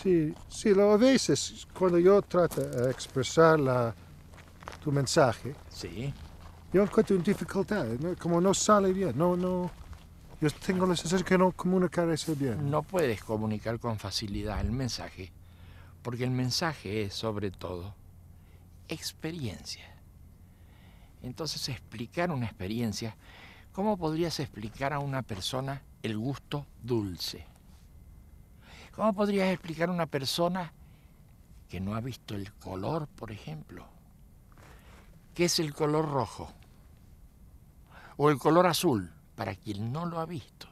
Sí, sí, a veces cuando yo trato de expresar tu mensaje, Sí. yo encuentro dificultad, ¿no? Como no sale bien, yo tengo la sensación que no comunicar eso bien. No puedes comunicar con facilidad el mensaje, porque el mensaje es, sobre todo, experiencia. Entonces, explicar una experiencia, ¿cómo podrías explicar a una persona el gusto dulce? ¿Cómo podrías explicar a una persona que no ha visto el color, por ejemplo? ¿Qué es el color rojo? O el color azul, para quien no lo ha visto.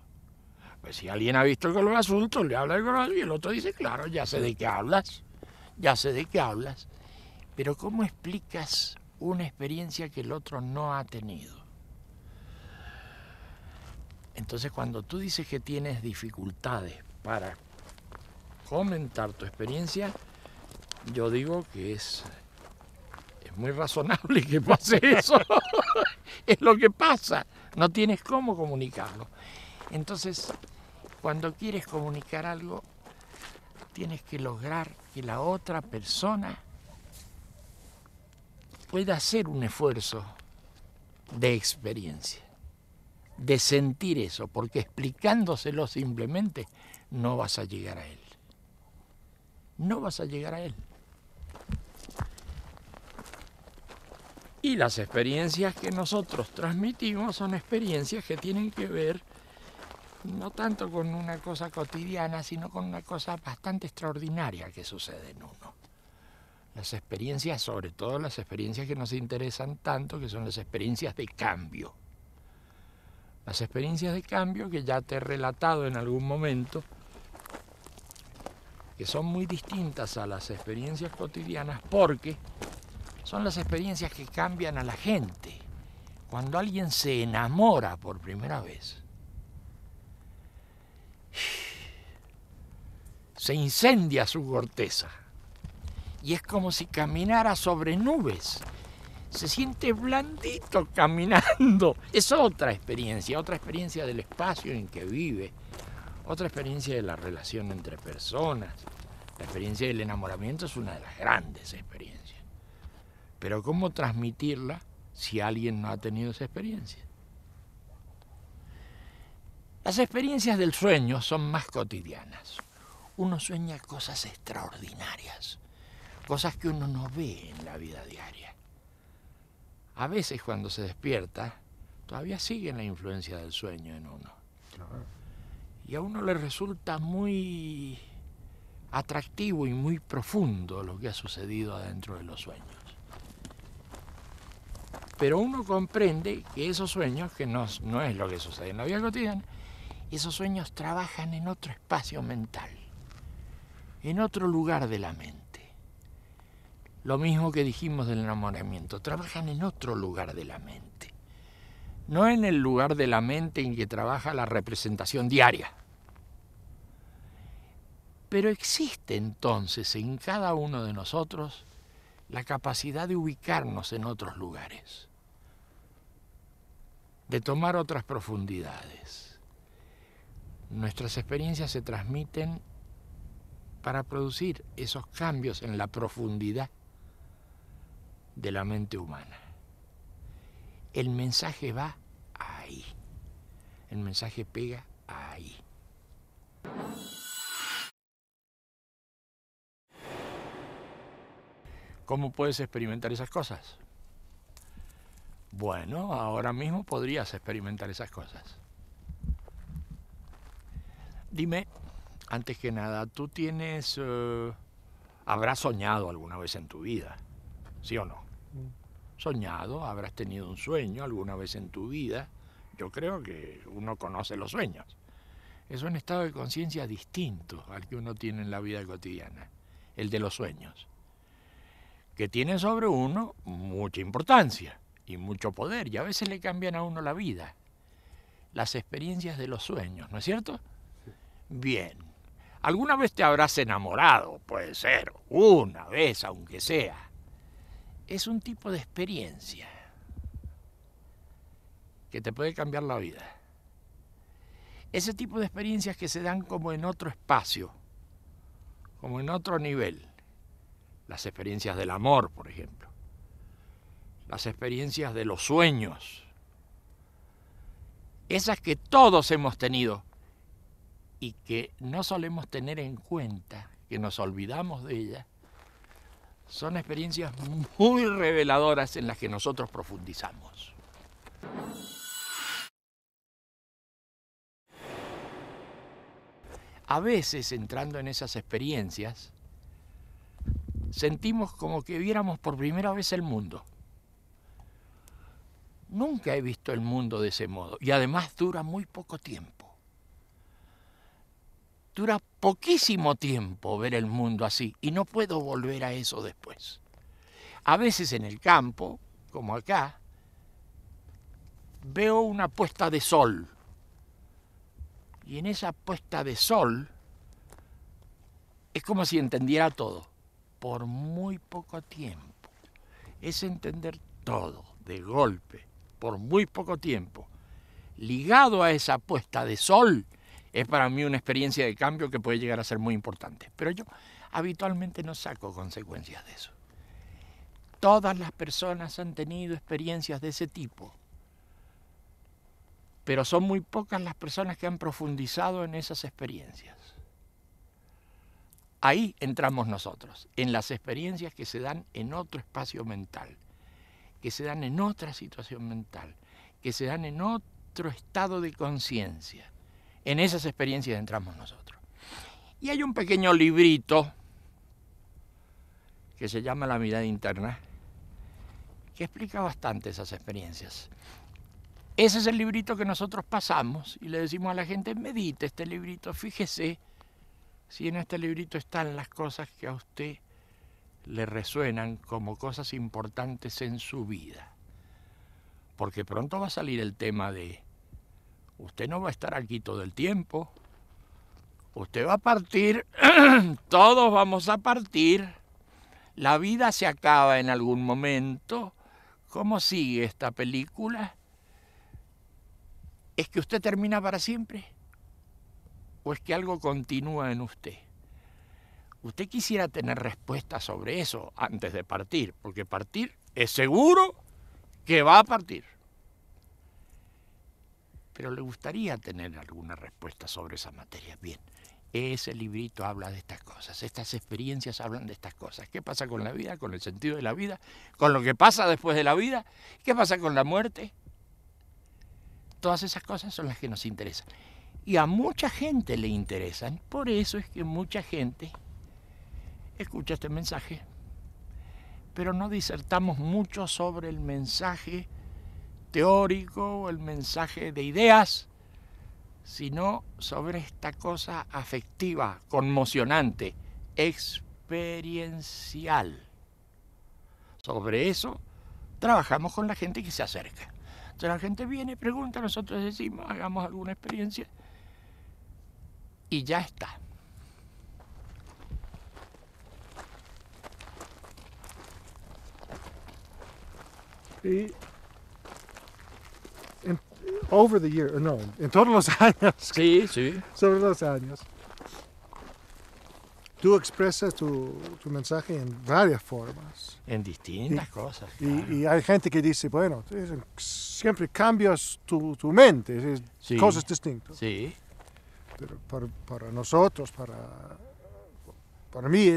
Pues si alguien ha visto el color azul, tú le hablas del color azul y el otro dice, claro, ya sé de qué hablas, ya sé de qué hablas. Pero ¿cómo explicas una experiencia que el otro no ha tenido? Entonces, cuando tú dices que tienes dificultades para comentar tu experiencia, yo digo que es muy razonable que pase eso. Es lo que pasa. No tienes cómo comunicarlo. Entonces, cuando quieres comunicar algo, tienes que lograr que la otra persona pueda hacer un esfuerzo de experiencia, de sentir eso, porque explicándoselo simplemente no vas a llegar a él. No vas a llegar a él. Y las experiencias que nosotros transmitimos son experiencias que tienen que ver no tanto con una cosa cotidiana, sino con una cosa bastante extraordinaria que sucede en uno. Las experiencias, sobre todo las experiencias que nos interesan tanto, que son las experiencias de cambio. Las experiencias de cambio que ya te he relatado en algún momento, que son muy distintas a las experiencias cotidianas porque son las experiencias que cambian a la gente. Cuando alguien se enamora por primera vez, se incendia su corteza y es como si caminara sobre nubes. Se siente blandito caminando. Es otra experiencia del espacio en que vive, otra experiencia de la relación entre personas. La experiencia del enamoramiento es una de las grandes experiencias. Pero ¿cómo transmitirla si alguien no ha tenido esa experiencia? Las experiencias del sueño son más cotidianas. Uno sueña cosas extraordinarias, cosas que uno no ve en la vida diaria. A veces cuando se despierta, todavía sigue la influencia del sueño en uno. Y a uno le resulta muy atractivo y muy profundo lo que ha sucedido adentro de los sueños. Pero uno comprende que esos sueños, que no es lo que sucede en la vida cotidiana, esos sueños trabajan en otro espacio mental, en otro lugar de la mente. Lo mismo que dijimos del enamoramiento, trabajan en otro lugar de la mente. No en el lugar de la mente en que trabaja la representación diaria. Pero existe entonces en cada uno de nosotros la capacidad de ubicarnos en otros lugares, de tomar otras profundidades. Nuestras experiencias se transmiten para producir esos cambios en la profundidad de la mente humana. El mensaje va ahí. El mensaje pega ahí. ¿Cómo puedes experimentar esas cosas? Bueno, ahora mismo podrías experimentar esas cosas. Dime, antes que nada, ¿tú habrás soñado alguna vez en tu vida? ¿Sí o no? Soñado, habrás tenido un sueño alguna vez en tu vida. Yo creo que uno conoce los sueños. Es un estado de conciencia distinto al que uno tiene en la vida cotidiana, el de los sueños, que tienen sobre uno mucha importancia y mucho poder, y a veces le cambian a uno la vida. Las experiencias de los sueños, ¿no es cierto? Bien. ¿Alguna vez te habrás enamorado? Puede ser, una vez, aunque sea. Es un tipo de experiencia que te puede cambiar la vida. Ese tipo de experiencias que se dan como en otro espacio, como en otro nivel. Las experiencias del amor, por ejemplo. Las experiencias de los sueños. Esas que todos hemos tenido y que no solemos tener en cuenta, que nos olvidamos de ellas, son experiencias muy reveladoras en las que nosotros profundizamos. A veces, entrando en esas experiencias, sentimos como que viéramos por primera vez el mundo. Nunca he visto el mundo de ese modo y además dura muy poco tiempo. Dura poquísimo tiempo ver el mundo así y no puedo volver a eso después. A veces en el campo, como acá, veo una puesta de sol. Y en esa puesta de sol es como si entendiera todo, por muy poco tiempo. Es entender todo, de golpe, por muy poco tiempo. Ligado a esa puesta de sol, es para mí una experiencia de cambio que puede llegar a ser muy importante. Pero yo habitualmente no saco consecuencias de eso. Todas las personas han tenido experiencias de ese tipo. Pero son muy pocas las personas que han profundizado en esas experiencias. Ahí entramos nosotros, en las experiencias que se dan en otro espacio mental, que se dan en otra situación mental, que se dan en otro estado de conciencia. En esas experiencias entramos nosotros. Y hay un pequeño librito que se llama La mirada interna, que explica bastante esas experiencias. Ese es el librito que nosotros pasamos y le decimos a la gente, medite este librito, fíjese si en este librito están las cosas que a usted le resuenan como cosas importantes en su vida. Porque pronto va a salir el tema de, usted no va a estar aquí todo el tiempo, usted va a partir, todos vamos a partir, la vida se acaba en algún momento. ¿Cómo sigue esta película? ¿Es que usted termina para siempre? ¿O es que algo continúa en usted? Usted quisiera tener respuestas sobre eso antes de partir, porque partir es seguro que va a partir. Pero le gustaría tener alguna respuesta sobre esa materia. Bien, ese librito habla de estas cosas, estas experiencias hablan de estas cosas. ¿Qué pasa con la vida, con el sentido de la vida, con lo que pasa después de la vida? ¿Qué pasa con la muerte? Todas esas cosas son las que nos interesan. Y a mucha gente le interesan. Por eso es que mucha gente escucha este mensaje. Pero no disertamos mucho sobre el mensaje teórico o el mensaje de ideas, sino sobre esta cosa afectiva, conmocionante, experiencial. Sobre eso trabajamos con la gente que se acerca. Entonces la gente viene, pregunta, nosotros decimos, hagamos alguna experiencia y ya está. Y over the year, no, en todos los años, Sí, sí. sobre los años, tú expresas tu mensaje en varias formas. En distintas cosas. Y hay gente que dice, bueno, siempre cambias tu mente, es Sí. cosas distintas. Sí. Pero para nosotros, para mí,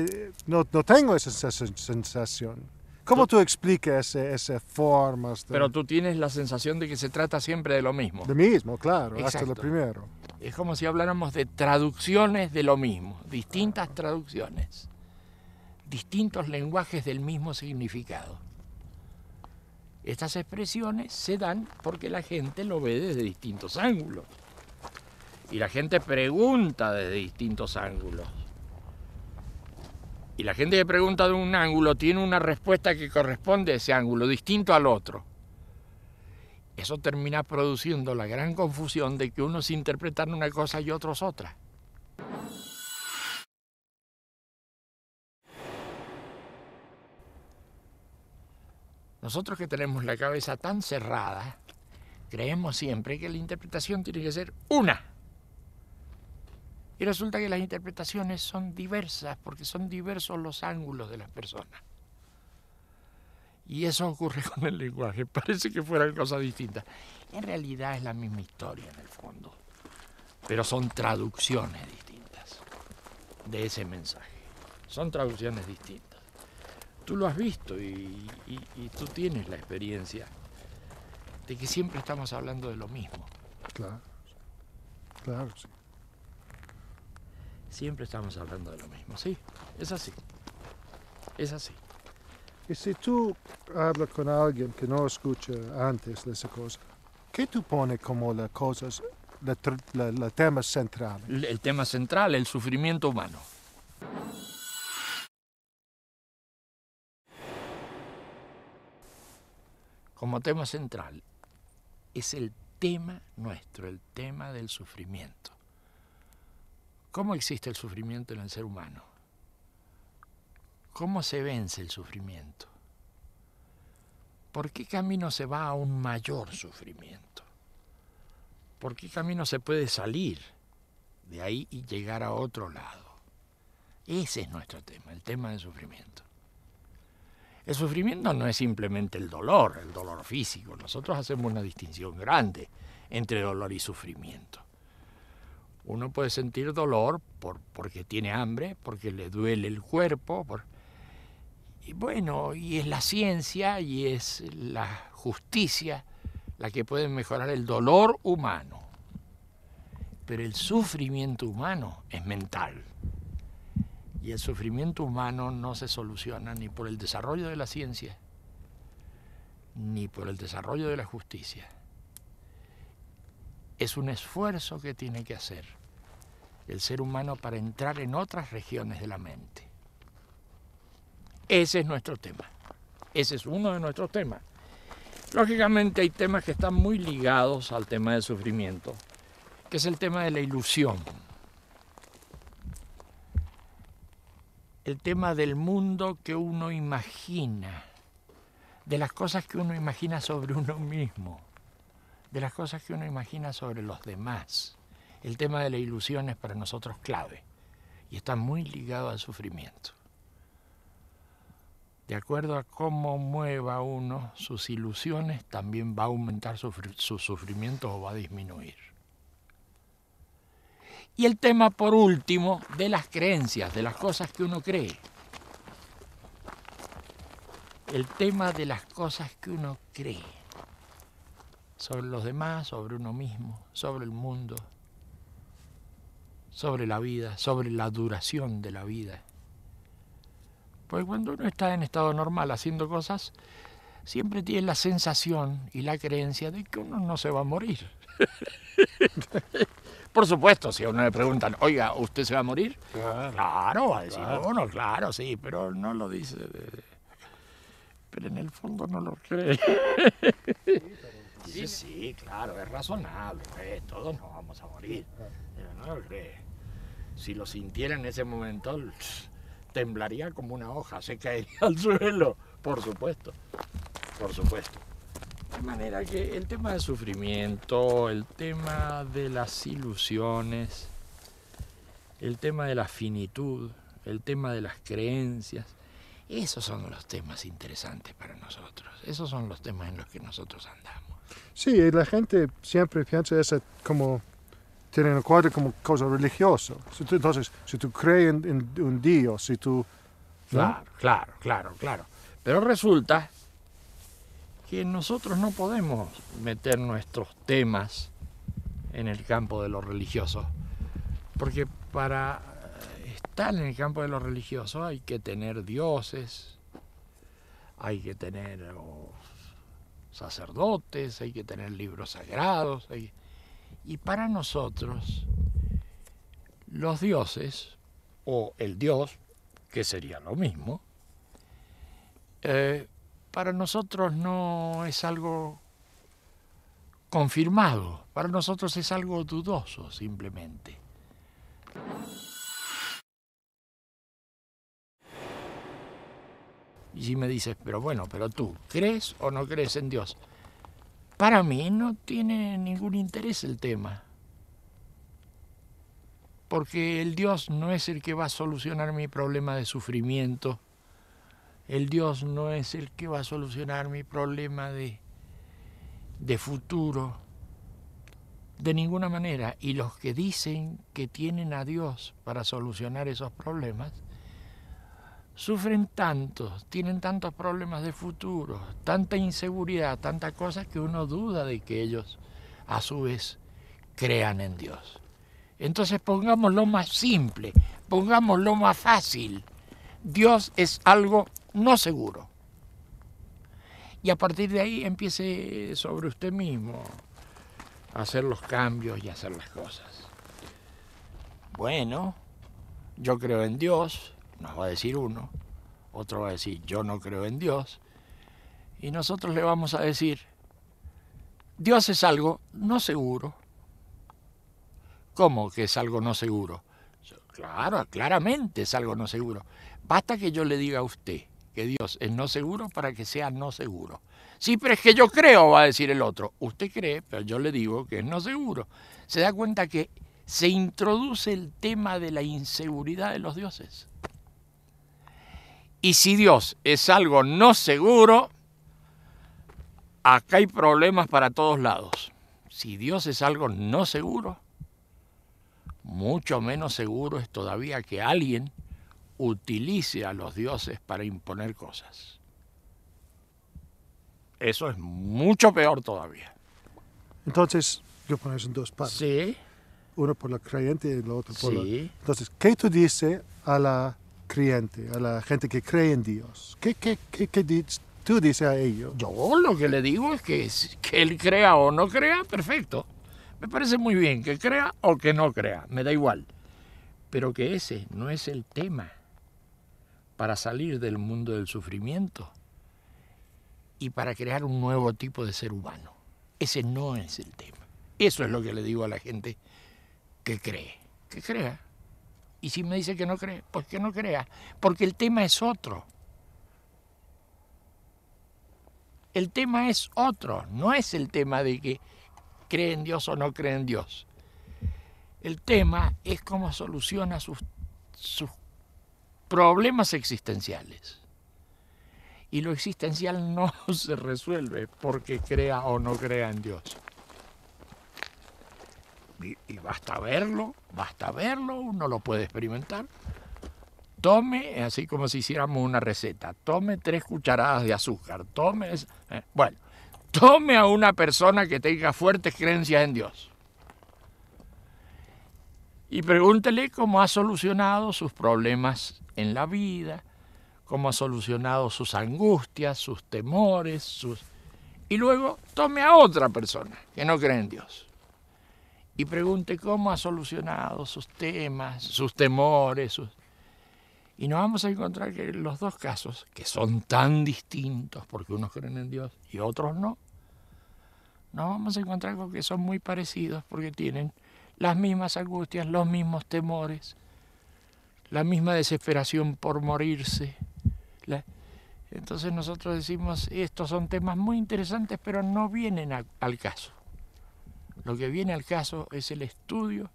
no tengo esa sensación. ¿Cómo tú explicas esas formas? Pero tú tienes la sensación de que se trata siempre de lo mismo. De mismo, claro, hasta Exacto. lo primero. Es como si habláramos de traducciones de lo mismo, distintas traducciones, distintos lenguajes del mismo significado. Estas expresiones se dan porque la gente lo ve desde distintos ángulos. Y la gente pregunta desde distintos ángulos. Y la gente que pregunta de un ángulo tiene una respuesta que corresponde a ese ángulo, distinto al otro. Eso termina produciendo la gran confusión de que unos interpretan una cosa y otros otra. Nosotros que tenemos la cabeza tan cerrada, creemos siempre que la interpretación tiene que ser una. Y resulta que las interpretaciones son diversas, porque son diversos los ángulos de las personas. Y eso ocurre con el lenguaje. Parece que fueran cosas distintas. En realidad es la misma historia en el fondo. Pero son traducciones distintas de ese mensaje. Son traducciones distintas. Tú lo has visto y tú tienes la experiencia de que siempre estamos hablando de lo mismo. Claro. Claro, sí. Siempre estamos hablando de lo mismo. Sí, es así. Es así. Y si tú hablas con alguien que no escucha antes de esa cosa, ¿qué tú pones como las cosas, los temas centrales? El tema central, el sufrimiento humano. Como tema central es el tema nuestro, el tema del sufrimiento. ¿Cómo existe el sufrimiento en el ser humano? ¿Cómo se vence el sufrimiento? ¿Por qué camino se va a un mayor sufrimiento? ¿Por qué camino se puede salir de ahí y llegar a otro lado? Ese es nuestro tema, el tema del sufrimiento. El sufrimiento no es simplemente el dolor físico. Nosotros hacemos una distinción grande entre dolor y sufrimiento. Uno puede sentir dolor porque tiene hambre, porque le duele el cuerpo, y bueno, y es la ciencia y es la justicia la que puede mejorar el dolor humano. Pero el sufrimiento humano es mental. Y el sufrimiento humano no se soluciona ni por el desarrollo de la ciencia, ni por el desarrollo de la justicia. Es un esfuerzo que tiene que hacer el ser humano para entrar en otras regiones de la mente. Ese es nuestro tema. Ese es uno de nuestros temas. Lógicamente hay temas que están muy ligados al tema del sufrimiento, que es el tema de la ilusión. El tema del mundo que uno imagina, de las cosas que uno imagina sobre uno mismo, de las cosas que uno imagina sobre los demás. El tema de la ilusión es para nosotros clave y está muy ligado al sufrimiento. De acuerdo a cómo mueva uno sus ilusiones, también va a aumentar su sufrimiento o va a disminuir. Y el tema, por último, de las creencias, de las cosas que uno cree. El tema de las cosas que uno cree. Sobre los demás, sobre uno mismo, sobre el mundo, sobre la vida, sobre la duración de la vida. Porque cuando uno está en estado normal haciendo cosas, siempre tiene la sensación y la creencia de que uno no se va a morir. Por supuesto, si a uno le preguntan, oiga, ¿usted se va a morir? Claro, va a decir, bueno, claro, sí, pero no lo dice. Pero en el fondo no lo cree. Sí, claro, es razonable, todos nos vamos a morir, pero no lo cree. Si lo sintiera en ese momento, temblaría como una hoja, se caería al suelo, por supuesto, por supuesto. De manera que el tema del sufrimiento, el tema de las ilusiones, el tema de la finitud, el tema de las creencias, esos son los temas interesantes para nosotros, esos son los temas en los que nosotros andamos. Sí, y la gente siempre piensa eso como, tiene en cuenta como cosa religiosa. Entonces, si tú crees en un Dios, si tú... ¿no? Claro. Pero resulta que nosotros no podemos meter nuestros temas en el campo de lo religioso, porque para estar en el campo de lo religioso hay que tener dioses, hay que tener sacerdotes, hay que tener libros sagrados, y para nosotros los dioses, o el Dios, que sería lo mismo, para nosotros no es algo confirmado, para nosotros es algo dudoso simplemente. Y si me dices, pero tú, ¿crees o no crees en Dios? Para mí no tiene ningún interés el tema. Porque el Dios no es el que va a solucionar mi problema de sufrimiento. El Dios no es el que va a solucionar mi problema de futuro. De ninguna manera. Y los que dicen que tienen a Dios para solucionar esos problemas, sufren tanto, tienen tantos problemas de futuro, tanta inseguridad, tantas cosas que uno duda de que ellos, a su vez, crean en Dios. Entonces pongámoslo más simple, pongámoslo más fácil. Dios es algo no seguro. Y a partir de ahí empiece sobre usted mismo a hacer los cambios y a hacer las cosas. Bueno, yo creo en Dios, nos va a decir uno, otro va a decir yo no creo en Dios, y nosotros le vamos a decir, Dios es algo no seguro. ¿Cómo que es algo no seguro? Claro, claramente es algo no seguro. Basta que yo le diga a usted que Dios es no seguro para que sea no seguro. Sí, pero es que yo creo, va a decir el otro. Usted cree, pero yo le digo que es no seguro. Se da cuenta que se introduce el tema de la inseguridad de los dioses. Y si Dios es algo no seguro, acá hay problemas para todos lados. Si Dios es algo no seguro, mucho menos seguro es todavía que alguien utilice a los dioses para imponer cosas. Eso es mucho peor todavía. Entonces, yo pongo eso en dos partes. Sí. Uno por la creyente y el otro por la... Sí. Entonces, ¿qué tú dices a la creyente, a la gente que cree en Dios? ¿Qué tú dices a ellos? Yo lo que le digo es que él crea o no crea, perfecto. Me parece muy bien que crea o que no crea, me da igual. Pero que ese no es el tema para salir del mundo del sufrimiento y para crear un nuevo tipo de ser humano. Ese no es el tema. Eso es lo que le digo a la gente que cree. Que crea. Y si me dice que no cree, pues que no crea. Porque el tema es otro. El tema es otro. No es el tema de que cree en Dios o no cree en Dios. El tema es cómo soluciona sus problemas existenciales. Y lo existencial no se resuelve porque crea o no crea en Dios. Y basta verlo, uno lo puede experimentar. Tome, así como si hiciéramos una receta, tome 3 cucharadas de azúcar, tome a una persona que tenga fuertes creencias en Dios. Y pregúntele cómo ha solucionado sus problemas en la vida, cómo ha solucionado sus angustias, sus temores, y luego tome a otra persona que no cree en Dios. Y pregunte cómo ha solucionado sus temas, sus temores, Y nos vamos a encontrar que los dos casos, que son tan distintos porque unos creen en Dios y otros no, nos vamos a encontrar con que son muy parecidos porque tienen las mismas angustias, los mismos temores, la misma desesperación por morirse. Entonces nosotros decimos, estos son temas muy interesantes, pero no vienen al caso. Lo que viene al caso es el estudio,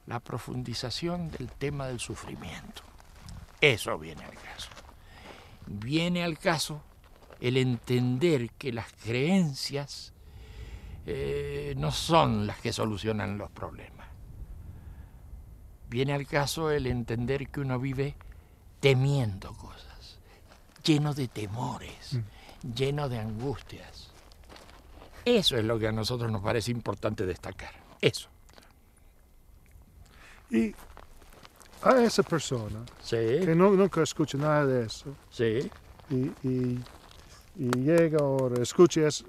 la profundización del tema del sufrimiento. Eso viene al caso. Viene al caso el entender que las creencias no son las que solucionan los problemas. Viene al caso el entender que uno vive temiendo cosas, lleno de temores, lleno de angustias. Eso es lo que a nosotros nos parece importante destacar. Eso. Y a esa persona que nunca escucha nada de eso, y llega ahora, escucha eso,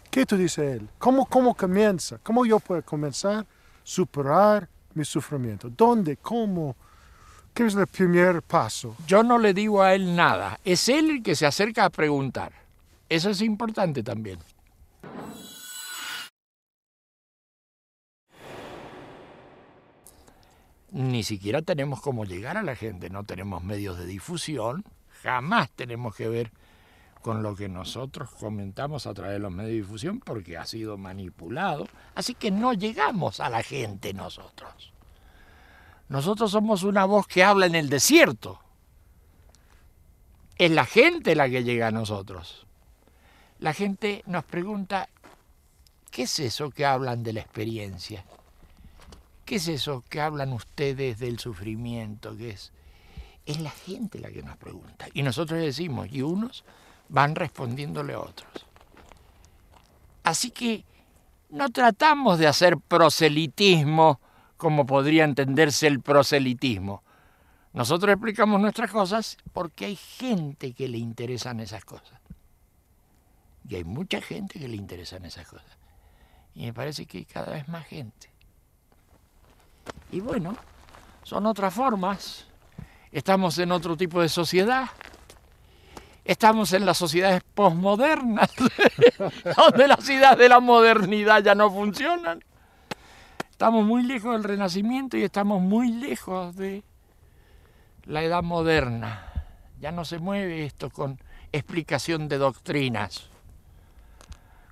¿qué tú dices a él? ¿Cómo comienza? ¿Cómo yo puedo comenzar a superar mi sufrimiento? ¿Dónde? ¿Cómo? ¿Qué es el primer paso? Yo no le digo a él nada. Es él el que se acerca a preguntar. Eso es importante también. Ni siquiera tenemos cómo llegar a la gente, no tenemos medios de difusión, jamás tenemos que ver con lo que nosotros comentamos a través de los medios de difusión porque ha sido manipulado, así que no llegamos a la gente nosotros. Nosotros somos una voz que habla en el desierto. Es la gente la que llega a nosotros. La gente nos pregunta, ¿qué es eso que hablan de la experiencia? ¿Qué es eso que hablan ustedes del sufrimiento? ¿Qué es? Es la gente la que nos pregunta. Y nosotros decimos, y unos van respondiéndole a otros. Así que no tratamos de hacer proselitismo como podría entenderse el proselitismo. Nosotros explicamos nuestras cosas porque hay gente que le interesan esas cosas. Y hay mucha gente que le interesan esas cosas. Y me parece que hay cada vez más gente. Y bueno, son otras formas. Estamos en otro tipo de sociedad. Estamos en las sociedades posmodernas, donde las ideas de la modernidad ya no funcionan. Estamos muy lejos del Renacimiento y estamos muy lejos de la edad moderna. Ya no se mueve esto con explicación de doctrinas,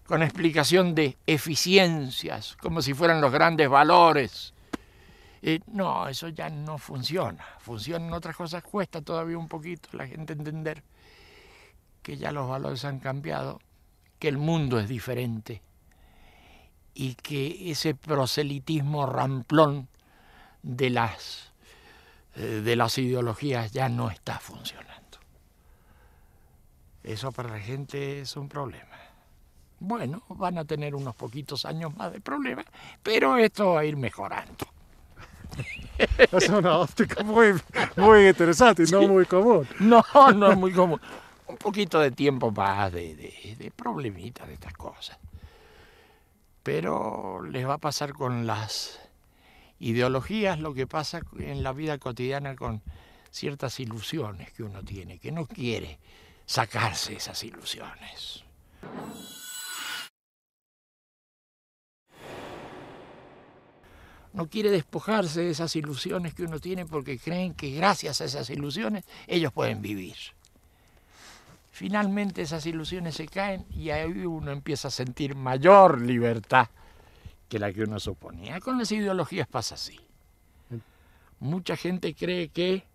con explicación de eficiencias, como si fueran los grandes valores. No, eso ya no funciona. Funcionan otras cosas, cuesta todavía un poquito la gente entender que ya los valores han cambiado, que el mundo es diferente y que ese proselitismo ramplón de las ideologías ya no está funcionando. Eso para la gente es un problema. Bueno, van a tener unos poquitos años más de problemas, pero esto va a ir mejorando. Es una óptica muy interesante y sí. No muy común. No es muy común. Un poquito de tiempo más de problemitas de estas cosas. Pero les va a pasar con las ideologías lo que pasa en la vida cotidiana con ciertas ilusiones que uno tiene, que no quiere sacarse esas ilusiones. No quiere despojarse de esas ilusiones que uno tiene porque creen que gracias a esas ilusiones ellos pueden vivir. Finalmente esas ilusiones se caen y ahí uno empieza a sentir mayor libertad que la que uno suponía. Con las ideologías pasa así. Mucha gente cree que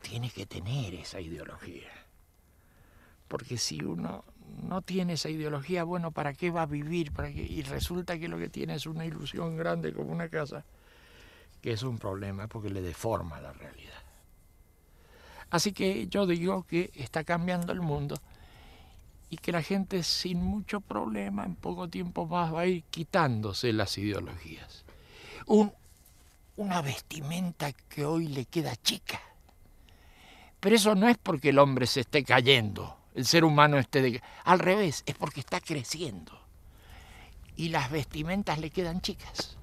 tiene que tener esa ideología. Porque si uno no tiene esa ideología, bueno, ¿para qué va a vivir? ¿Para qué? Y resulta que lo que tiene es una ilusión grande como una casa, que es un problema porque le deforma la realidad. Así que yo digo que está cambiando el mundo y que la gente sin mucho problema en poco tiempo más va a ir quitándose las ideologías. Una vestimenta que hoy le queda chica. Pero eso no es porque el hombre se esté cayendo, el ser humano al revés, es porque está creciendo. Y las vestimentas le quedan chicas,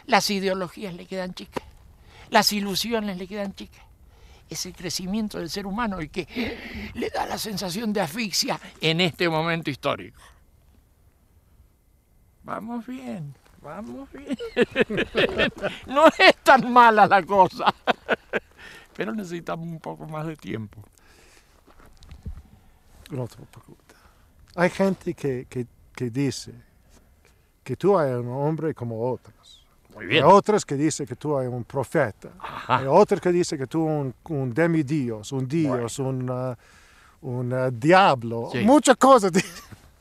las ideologías le quedan chicas, las ilusiones le quedan chicas. Es el crecimiento del ser humano el que le da la sensación de asfixia en este momento histórico. Vamos bien, vamos bien. No es tan mala la cosa, pero necesitamos un poco más de tiempo. Otra pregunta. Hay gente que dice que tú eres un hombre como otros. Muy bien. Hay otros que dicen que tú eres un profeta. Ajá. Hay otros que dicen que tú eres un demidios, un dios, bueno, un diablo. Sí. Muchas cosas.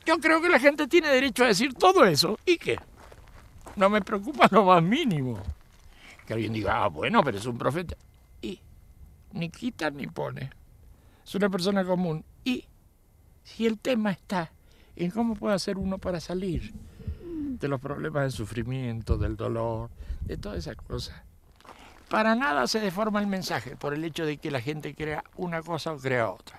Yo creo que la gente tiene derecho a decir todo eso. ¿Y qué? No me preocupa lo más mínimo. Que alguien diga, bueno, pero es un profeta. Y ni quita ni pone. Es una persona común. Y si el tema está en cómo puede hacer uno para salir de los problemas del sufrimiento, del dolor, de todas esas cosas. Para nada se deforma el mensaje por el hecho de que la gente crea una cosa o crea otra.